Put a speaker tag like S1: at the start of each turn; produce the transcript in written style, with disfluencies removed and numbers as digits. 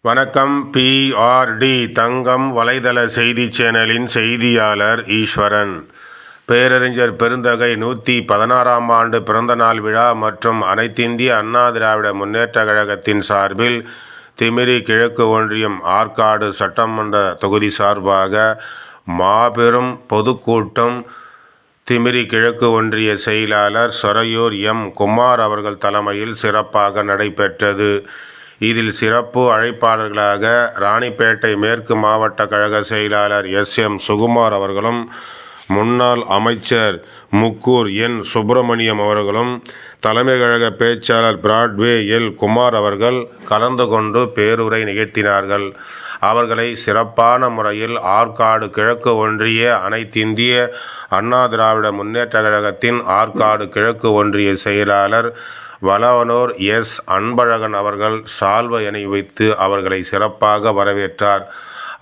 S1: வணக்கம். PRD தங்கம் வலைதள செய்தி சேனலின் செய்தியாளர் ஈஸ்வரன். பேரறிஞர் பெருந்தகை 116ஆம் ஆண்டு பிறந்தநாள் விழா மற்றும் அனைத்திந்திய அண்ணா திராவிட முன்னேற்றக் கழகத்தின் சார்பில் திமிரி கிழக்கு ஒன்றியம் ஆற்காடு சட்டமன்ற தொகுதி சார்பாக மாபெரும் பொதுக்கூட்டம் திமிரி கிழக்கு ஒன்றிய செயலாளர் சொரையூர் குமார் அவர்கள் தலைமையில் சிறப்பாக நடைபெற்றது. இதில் சிறப்பு அழைப்பாளர்களாக ராணிப்பேட்டை மேற்கு மாவட்ட கழக செயலாளர் சுகுமார் அவர்களும், முன்னாள் அமைச்சர் முக்கூர் சுப்பிரமணியம் அவர்களும், தலைமை கழக பேச்சாளர் பிராட்வே குமார் அவர்கள் கலந்து கொண்டு பேருரை நிகழ்த்தினார்கள். அவர்களை சிறப்பான முறையில் ஆற்காடு கிழக்கு ஒன்றிய அனைத்திந்திய அண்ணா திராவிட முன்னேற்றக் கழகத்தின் ஆற்காடு கிழக்கு ஒன்றிய செயலாளர் வளவனூர் அன்பழகன் அவர்கள் சால்வை அணிவித்து அவர்களை சிறப்பாக வரவேற்றார்.